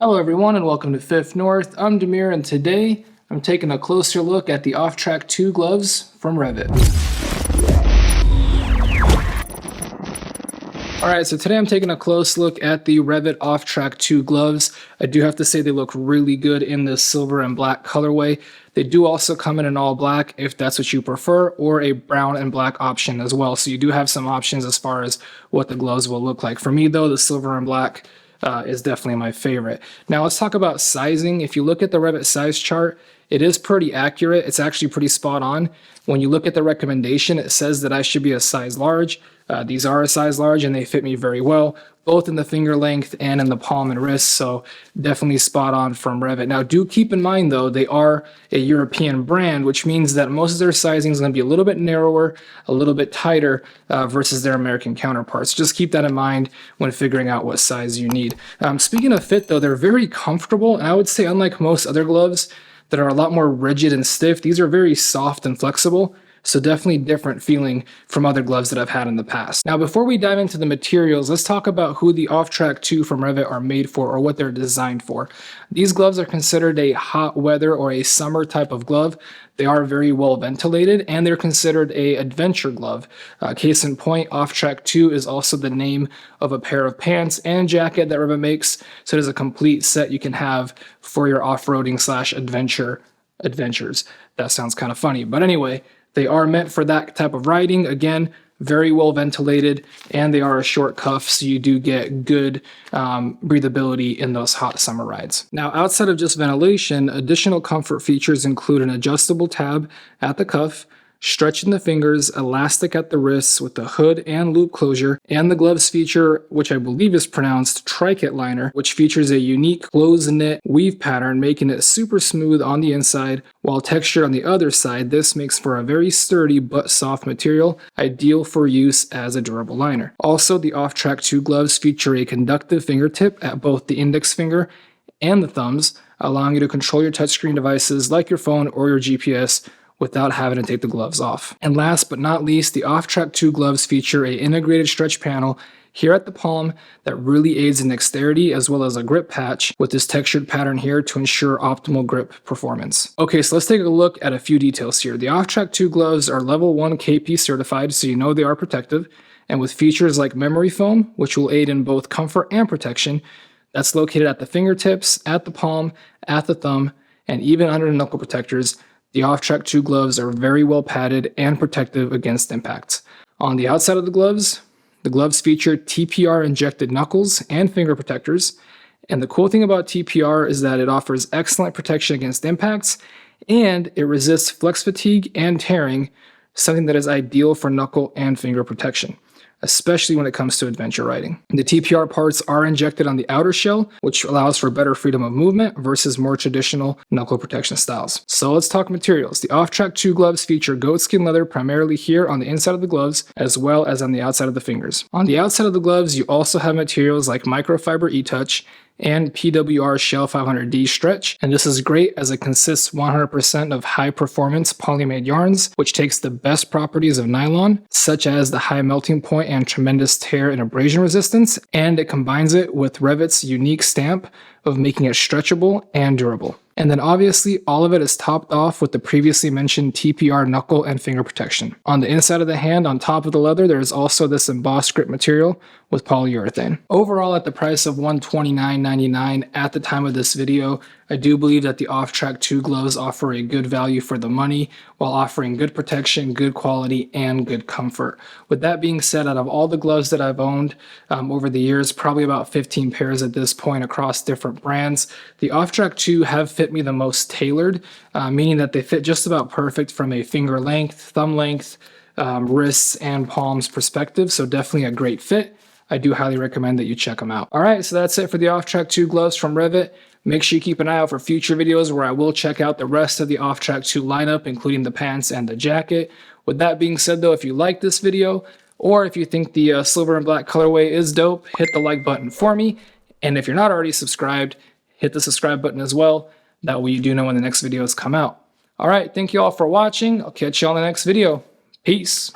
Hello everyone and welcome to Fifth North. I'm Demir and today I'm taking a closer look at the Offtrack 2 gloves from REV'IT. Alright, so today I'm taking a close look at the REV'IT Offtrack 2 gloves. I do have to say they look really good in the silver and black colorway. They do also come in an all black if that's what you prefer, or a brown and black option as well. So you do have some options as far as what the gloves will look like. For me though, the silver and black is definitely my favorite. Now let's talk about sizing. If you look at the REV'IT size chart, it is pretty accurate. It's actually pretty spot on. When you look at the recommendation, it says that I should be a size large. These are a size large and they fit me very well, both in the finger length and in the palm and wrist, so definitely spot on from REV'IT. Now do keep in mind though, they are a European brand, which means that most of their sizing is going to be a little bit narrower, a little bit tighter versus their American counterparts. Just keep that in mind when figuring out what size you need. Speaking of fit though, they're very comfortable, and I would say unlike most other gloves that are a lot more rigid and stiff, these are very soft and flexible. So definitely different feeling from other gloves that I've had in the past. Now, before we dive into the materials, let's talk about who the Offtrack 2 from REV'IT are made for, or what they're designed for. These gloves are considered a hot weather or a summer type of glove. They are very well ventilated and they're considered a adventure glove. Case in point, Offtrack 2 is also the name of a pair of pants and jacket that REV'IT makes. So it is a complete set you can have for your off-roading / adventures. That sounds kind of funny, but anyway, they are meant for that type of riding. Again, very well ventilated, and they are a short cuff, so you do get good breathability in those hot summer rides. Now, outside of just ventilation, additional comfort features include an adjustable tab at the cuff, stretch in the fingers, elastic at the wrists with the hood and loop closure, and the gloves feature, which I believe is pronounced trichet liner, which features a unique closed knit weave pattern, making it super smooth on the inside, while textured on the other side. This makes for a very sturdy but soft material, ideal for use as a durable liner. Also, the Offtrack 2 gloves feature a conductive fingertip at both the index finger and the thumbs, allowing you to control your touchscreen devices like your phone or your GPS without having to take the gloves off. And last but not least, the Offtrack 2 gloves feature an integrated stretch panel here at the palm that really aids in dexterity, as well as a grip patch with this textured pattern here to ensure optimal grip performance. Okay, so let's take a look at a few details here. The Offtrack 2 gloves are level 1 KP certified, so you know they are protective, and with features like memory foam, which will aid in both comfort and protection. That's located at the fingertips, at the palm, at the thumb, and even under the knuckle protectors. The Offtrack 2 gloves are very well padded and protective against impacts. On the outside of the gloves feature TPR injected knuckles and finger protectors. And the cool thing about TPR is that it offers excellent protection against impacts, and it resists flex fatigue and tearing, something that is ideal for knuckle and finger protection, especially when it comes to adventure riding. The TPR parts are injected on the outer shell, which allows for better freedom of movement versus more traditional knuckle protection styles. So let's talk materials. The Offtrack 2 gloves feature goatskin leather primarily here on the inside of the gloves, as well as on the outside of the fingers. On the outside of the gloves, you also have materials like microfiber e-touch and PWR Shell 500D stretch, and this is great as it consists 100% of high-performance polymade yarns, which takes the best properties of nylon, such as the high melting point and tremendous tear and abrasion resistance, and it combines it with REV'IT's unique stamp of making it stretchable and durable. And then obviously all of it is topped off with the previously mentioned TPR knuckle and finger protection. On the inside of the hand, on top of the leather, there is also this embossed grip material with polyurethane. Overall, at the price of $129.99 at the time of this video, I do believe that the Offtrack 2 gloves offer a good value for the money while offering good protection, good quality, and good comfort. With that being said, out of all the gloves that I've owned over the years, probably about 15 pairs at this point across different brands, the Offtrack 2 have fit me the most tailored, meaning that they fit just about perfect from a finger length, thumb length, wrists, and palms perspective, so definitely a great fit. I do highly recommend that you check them out. All right, so that's it for the Offtrack 2 gloves from REV'IT. Make sure you keep an eye out for future videos where I will check out the rest of the Offtrack 2 lineup, including the pants and the jacket. With that being said though, if you like this video, or if you think the silver and black colorway is dope, hit the like button for me. And if you're not already subscribed, hit the subscribe button as well. That way you do know when the next videos come out. All right, thank you all for watching. I'll catch you on the next video. Peace.